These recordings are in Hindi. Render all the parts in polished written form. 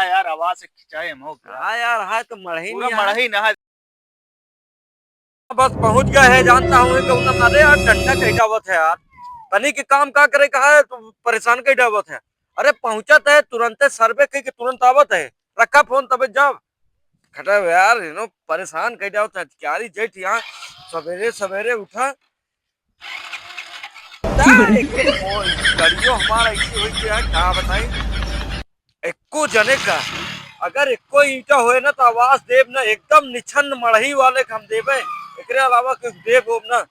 है यार, आवाज से खिंचाए हम हो क्या। हाँ यार, है तो मढ़ी पूरा नहीं मड़ा ही ना है। बस पहुंच गए है। जानता हूँ कि उन्हें अरे यार डंडा कैटावत है यार। तनी के काम का करे कहा है तो परेशान कैटावत है। अरे पहुंचत है तुरंत सर्वे कही के तुरंत आवत है। रखा फोन तब जब खटा यार परेशान कैटावत है क्यारी जेठ यहाँ सवेरे सवेरे उठा गाड़ियों हमारा ऐसी हुई कि यार क्या बताई। एको जने का अगर एको ईटा होए ना तो आवाज देव ना एकदम निछन्न मड़ही वाले के हम देवे। एकरे अलावा कुछ देव हो ना।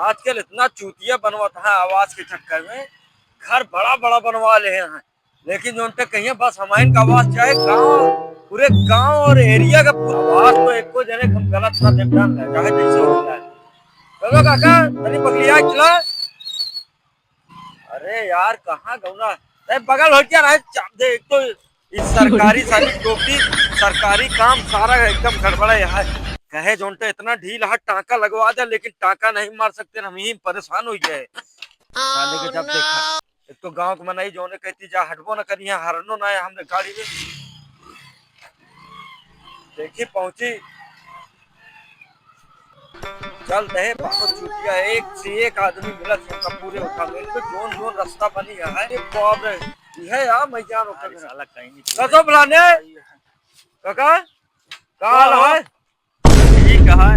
आजकल इतना चूतिया बनवाता है आवाज के चक्कर में। घर बड़ा बड़ा बनवा ले हैं लेकिन जो उनके कहिए बस हमारे का आवाज चाहे गांव पूरे गांव और एरिया का पूरा आवाज तो एको जने हम गलत ना देव डाल चाहे जैसे हो जाए। चलो काका तनी बगलिया चला। अरे यार कहाँ गौना बगल हो क्या रहा दे। एक तो इस सरकारी सारी टोपी सरकारी काम सारा एकदम गड़बड़ा है। कहे जोनते इतना ढील हाथ टाका लगवा दे लेकिन टाका नहीं मार सकते हम ही परेशान हो गए। साले के जब देखा एक तो गांव के मनाई जोने कहती जा हटबो न करिए हरनो ना हमने गाड़ी में देखी पहुंची। चल रहे बहुत चुटिया एक से एक आदमी मिला सबका पूरे उठा ले तो जोन जोन रास्ता बनी है बाप रे। यह यार मैं जान साला कहीं नहीं कसो बुलाने काका का हाल है। ठीक है।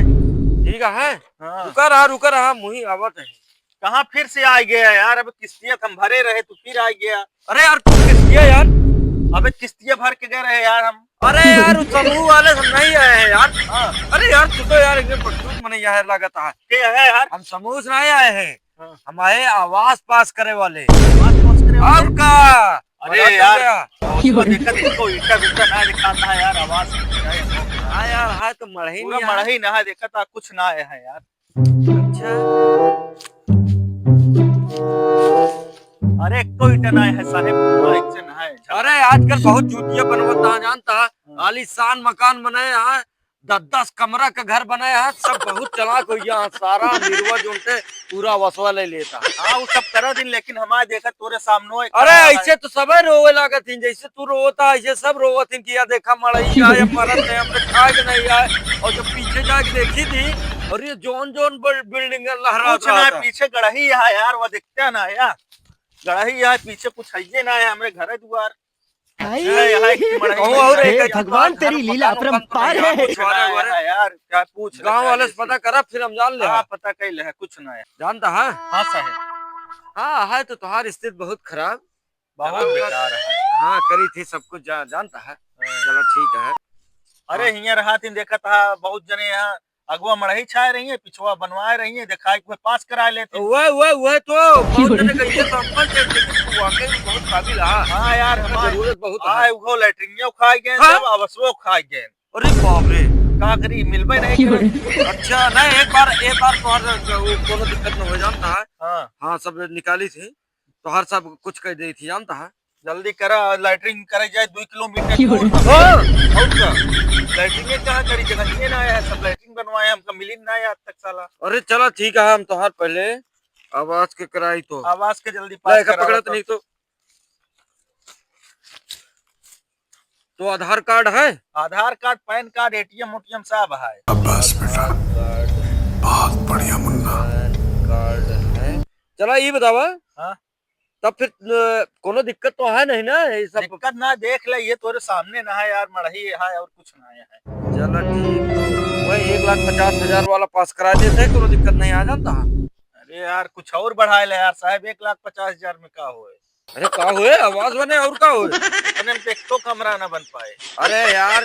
ठीक है हाँ। रुका रहा मुही आवत है। कहाँ फिर से आ गया यार, अब किस्तियां हम भरे रहे तो फिर आ गया। अरे यार तुम किसकिया यार। अबे किस्तियां भर के गए रहे यार हम। अरे यार उस समूह वाले सब नहीं आए हैं यार। हाँ। अरे यार तू तो यार एकदम बकचोद मने यार लागत है। क्या है यार। हम समूह से नहीं आए हैं। हाँ। हम आए आवाज पास करे वाले आवाज पहुंच करे वाले। और का अरे यार उसको देखा इसको ईटा बिटा ना दिखाता है यार, आवाज से खिंचाए हम हो क्या। हाँ यार है तो मढ़ी पूरा नहीं मड़ा ही ना है, देखा था कुछ ना आए हैं यार। अच्छा अरे कोई टना है साहेब, पूरा एक से ना है। अरे आजकल बहुत चूतिया बनवाता है जानता है। आलीशान मकान बनाए हैं 10-10 कमरा का घर बनाया है सब बहुत चलाक हो गया सारा निर्वा जोनते पूरा वसवा ले लेता। हाँ वो सब करा दिन लेकिन हमारे देखा तोरे सामने अरे ऐसे तो सब रोवे लागत थी जैसे तू रोता ऐसे सब रोवत थी कि यार देखा मड़ई आए मरत है हमने खाए के नहीं आए। और जब पीछे जाके देखी थी और ये जोन जोन बिल्डिंग लहरा कुछ ना है, पीछे गड़ही है यार, वो दिखता ना यार। गड़ही है पीछे, कुछ है ना है हमारे घर द्वार। भगवान तेरी लीला अपरंपार है। यार क्या पूछ गांव वाले से पता करा फिर हम जान ले। हाँ पता कैले है कुछ ना है। जानता है हाँ साहब। हाँ है तो तुम्हारी स्थिति बहुत खराब बहुत बेकार है। हाँ करी थी सब कुछ जानता है। चलो ठीक है। अरे हिया रहा थी देखा था बहुत जने यहाँ अगुआ मड़ही छाए रही है पिछवा बनवाए रही है देखा कोई पास करा लेते। वह तो बहुत जने कहिए संपन्न थे लेकिन तू वाकई में बहुत काबिल है। हाँ यार हमारे जरूरत बहुत है। आए वो लैट्रिनिया खाए गए सब अवसरो खाए गए। अरे बाप रे का करी मिलबे नहीं करे। अच्छा नहीं एक बार तुम्हारे कोनो दिक्कत न हो जानता है। हाँ हाँ सब निकाली थी तो हर सब कुछ कह दी थी जानता है। जल्दी करा लैट्रिन करे जाए 2 किलोमीटर दूर। लैट्रिन कहाँ करी जगह ना आया सब लैट्रिन बनवाए हमका मिली ना आज तक साला। अरे चलो ठीक है हम तोहार पहले आवाज के कराई तो आवाज के जल्दी पास करा पकड़त नहीं तो आधार कार्ड है। आधार कार्ड पैन कार्ड एटीएम उटीएम सब है। बस बेटा बहुत बढ़िया मुन्ना। कार्ड है चला ये बतावा। हाँ तब फिर कोनो दिक्कत तो है नहीं ना ये सब। दिक्कत ना देख ले ये तोरे सामने ना है यार मड़ही है और कुछ ना है। चलो ठीक तो वही 1,50,000 वाला पास करा देते हैं कोनो दिक्कत नहीं आ जाता। अरे यार कुछ और बढ़ा ले यार साहब 1,50,000 में का होए। अरे का हुए आवाज बने और का हुए अपने में एक तो कमरा ना बन पाए। अरे यार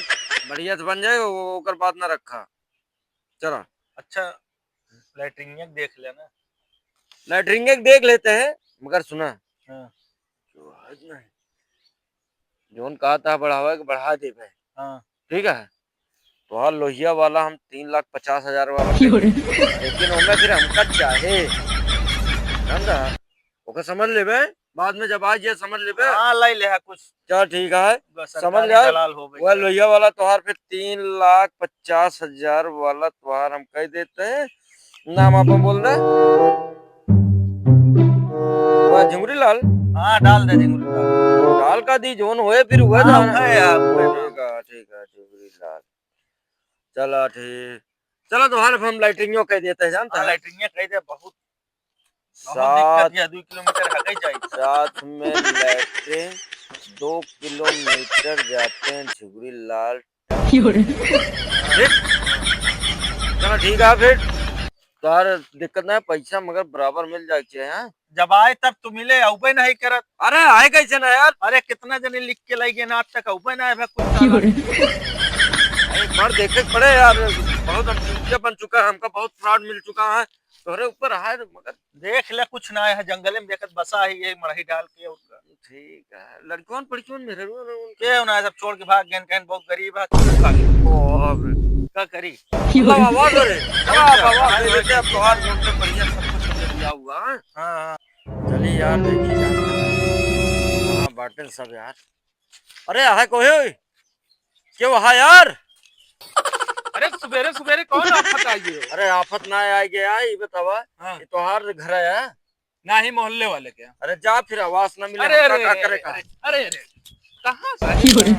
बढ़िया से बन जाएगा वो कर बात ना रखा चला। अच्छा लैट्रिन देख लेना। लैट्रिन देख लेते हैं मगर सुना हाँ। जोन कहा था बढ़ावा के बढ़ा दे हाँ। ठीक है तो हाँ लोहिया वाला हम 3,50,000 वाला लेकिन उनमें फिर हमका चाहे ओके समझ ले बाद में जब आ जाए समझ ले हाँ ले ले कुछ। चल ठीक है समझ जाए वह लोहिया वाला त्योहार फिर 3,50,000 वाला त्योहार हम कह देते हैं। नाम आप बोल रहे झुमरी लाल। हाँ डाल दे झिंगुरी लाल। दाल का दी जोन होए फिर हुए हाँ, ना है यार, हुए ना। ठीक है झिंगुरी लाल। चलो ठीक, चलो तुम्हारे हम लाइटिंग कह देते हैं जानता हाँ है। लाइटरिंग कह दे, बहुत सात दिक्कत है, 2 किलोमीटर हगे जाए। साथ में लैट्रिन 2 किलोमीटर जाते हैं झिगुरी लाल। चलो ठीक है फिर, तार दिक्कत ना है, पैसा मगर बराबर मिल जाए हैं। जब आए तब तो मिले, औबे नहीं करत। अरे आए कैसे ना यार, अरे कितना जने लिख के लाई गए ना आज तक, औबे ना है भाई कुछ साला। एक बार देखे पड़े यार, बहुत हम चूतिया बन चुका है, हमका बहुत फ्रॉड मिल चुका है तोहरे ऊपर है, मगर देख ले कुछ ना है, जंगले में देखत बसा है ये मड़ही डाल के उसका। ठीक है। लड़कियों पड़कियों मेरे के ना सब छोड़ के भाग गए, कहन बहुत गरीब है, क्या करी। आवाज रे, चलो आप आवाज दे देते, अब तोहार जोन पे बढ़िया सब कुछ हमने दिया हुआ है। हाँ चलिए यार देखिए यार, हाँ बाटन सब यार। अरे है कोई क्यों है यार। अरे सवेरे सवेरे कौन आफत आई है? अरे आफत ना आए गया, ये बतावा हाँ। ये तोहार घर है ना ही मोहल्ले वाले क्या? अरे जा फिर आवाज ना मिले अरे हमका अरे का अरे करेगा। अरे अरे कहाँ से?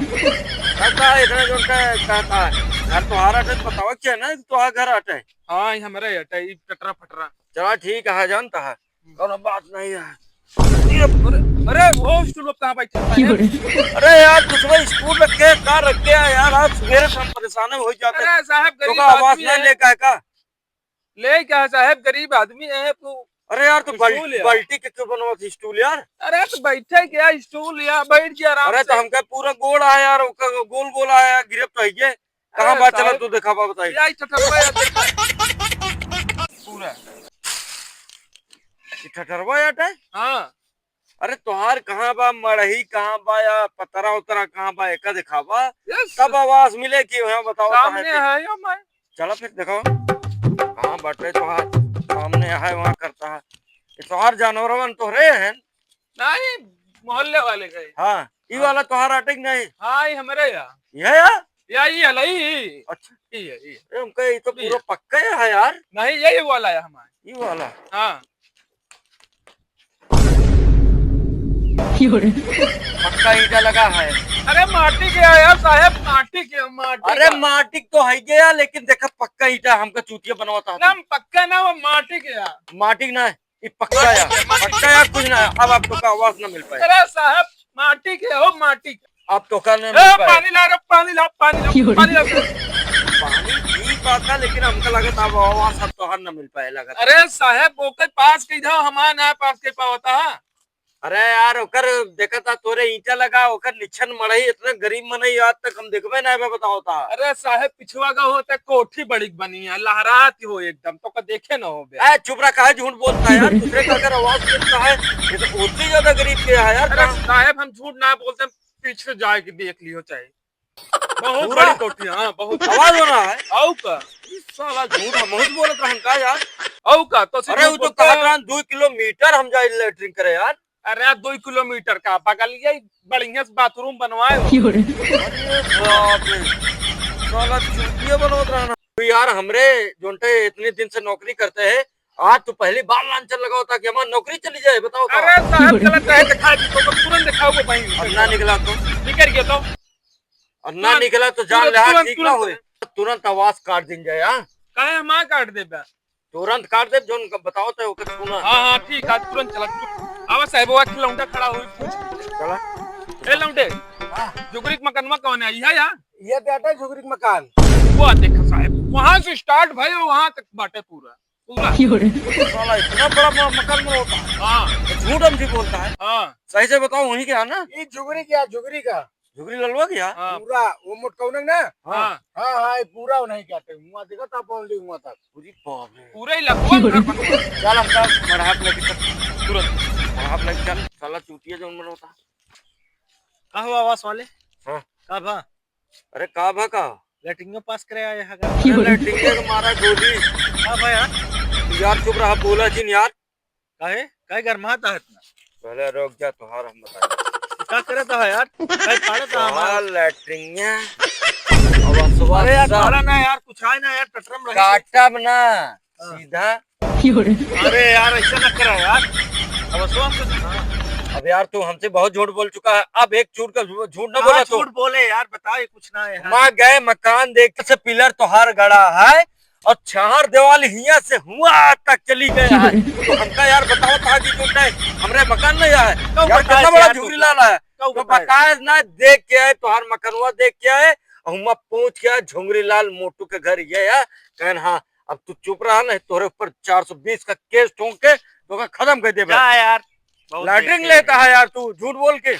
कहता है इतना जो कहता है घर तोहारा है, बतावा क्या ना तोहार घर आटे है। हाँ हमारे हटा टटरा फटरा। चला ठीक है जानता है, कोनो बात नहीं है। अरे वो स्टूल पर कहाँ बैठे हैं? अरे यार तू सुबह स्कूल रख के कार रख के यार, आप सवेरे से हम परेशान हो जाते हैं। अरे साहब तो गरीब का आवाज आदमी ना है। ले का ले क्या है साहब, गरीब आदमी है तो। अरे यार तू स्टूल यार। बाल्टी के क्यों बनवा थी स्टूल यार। अरे तो बैठे क्या स्टूल या बैठ गया आराम अरे तो से। हमका पूरा गोल आया यार, गोल गोल आया गिरफ्त तो है ये कहाँ अरे बात चला साहब, तू देखा बा बताइए। या टटरवा या देखा पूरा। ठठरवा यार है। हाँ अरे तोहार कहाँ बा, मड़ही कहाँ बा या पतरा उतरा कहाँ बा, एक दिखावा यस तब आवाज मिले कि वहाँ बताओ सामने है यो मैं। चलो फिर देखो कहाँ बाटे तोहार, सामने है वहाँ करता है। ये तोहार जानवर तोहरे हैं। नहीं मोहल्ले वाले गए। हाँ ये वाला तोहार अटक नहीं हाँ ये हमारे यहाँ ये यार। या ये हलाई। अच्छा ये अरे हमका ये तो पूरा पक्का है यार। नहीं यही वाला है हमारे। ये वाला हाँ पक्का ईटा लगा है। अरे माटी के है यार साहब, माटी के माटी अरे का। माटी तो है गया, लेकिन देखा पक्का ईटा हमका चूतिया बनवाता ना पक्का ना वो माटी के है। माटी ना ये पक्का या पक्का या कुछ ना। अब आपको का आवाज ना मिल पाए। अरे साहब माटी के हो, माटी के। आप तो का नहीं ए, मिल पाए। पानी ला रहा, पानी ला, पानी ला, पानी ला। पानी ठीक बात है, लेकिन हमका लगता अब आवाज सब तो हर न मिल पाए लगता। अरे साहब ओके पास के इधर हमारा ना पास के पावता है। अरे यार ओकर देखा था तोरे ईटा लगा, ओकर निछन मड़ई इतना गरीब मनई आज तक हम देखबे ना बे बताओ था। अरे साहब पिछवा का होता कोठी बड़ी बनी है, लहराती हो एकदम, तो का देखे ना हो बे। ए चुप रहा, काहे झूठ बोलता है यार, दूसरे का अगर आवाज सुनता है ये तो बहुत ही ज्यादा गरीब के है यार। अरे साहब हम झूठ ना बोलते, पीछे जाए के देख लियो चाहे। बहुत पूरा? बड़ी कोठी है, हाँ बहुत। आवाज हो रहा है औ का साला झूठ हम बहुत बोलत रहन का यार। औ का तो अरे वो तो कहा था 2 किलोमीटर हम जाए लेटरिंग करे यार। अरे 2 किलोमीटर का बगल ये बढ़िया से बाथरूम बनवाए हो। अरे बाप रे, साला चूतिया बनोत रहना। तो यार हमरे जोंटे इतने दिन से नौकरी करते हैं, आज तो पहली बार लांछन लगाओ था कि हमारी नौकरी चली जाए बताओ तो। अरे साहब गलत है, दिखा दी तो तुरंत दिखाओ भाई। अब ना निकला तो निकल गया तो और ना निकला तो जान ले तुरंत- ठीक ना हुए, तुरंत आवाज काट दिन जाए। हाँ काहे हम काट दे बे। तुरंत काट दे, जोन बताओ तो ओके सुना। हाँ हाँ ठीक है तुरंत चला। आवा साहब वो लौंडा खड़ा हुई पूछ। चला ए लौंडे जुगरी के मकानमा कौन है? यह या ये बेटा झुगरी मकान वो देखा साहब, वहां से स्टार्ट भाई वहां तक बाटे पूरा पूरा। साला इतना बड़ा मकान में होता है। हाँ झूठ हम जी बोलता है। हाँ सही से बताओ वही क्या ना, ये झुगरी क्या, झुगरी का झुगरी ललवा क्या। हाँ पूरा वो मोटकौनक ना। हाँ हाँ हाँ ये पूरा नहीं कहते, हुआ देखा था पौंडी हुआ था। पूरी बाप रे। पूरा ही लगवा घर बनवा। चल हम का मरहाप लेके चल, तुरंत मरहाप लेके चल, साला चूतिया जो मन होता। का हुआ आवास वाले? हाँ का भा अरे का भा का लेटरिंग पास करे आए है लेटरिंग के मारा गोली। का भाई यार चुप रहा, बोला जिन यार। काहे काहे गरमाता है इतना? पहले रुक जा, तुहार हम बता का करे था यार, काहे फाड़ा था हमारा? लेटरिंग अरे यार फाड़ा ना यार, कुछ आए ना यार, टटरम रहे। काटा बना सीधा। अरे यार ऐसा ना करा यार, अब सो हम अब यार तू हमसे बहुत झूठ बोल चुका है, अब एक झूठ का झूठ ना हाँ, बोला तू। झूठ बोले यार, बताओ ये कुछ ना है यार। वहाँ गए मकान देख से पिलर तोहार गड़ा है और चार दीवार हिया से हुआ तक चली गया है। तो हमका यार बताओ था कि झूठ है, हमरे मकान नहीं है क्यों यार, बताए कितना बड़ा यार झूठी तू? लाल है। क्यों तो बताए? बताए ना, देख के आए तोहार मकनवा, देख के आए हम पूछ के झुंगरी लाल मोटू के घर ये है। कहन हाँ अब तू चुप रहा, नहीं तोरे ऊपर 420 का केस ठोक के तो खत्म कर दे। जा यार, बहुत लैटरिन देखे। लेता है यार तू झूठ बोल के।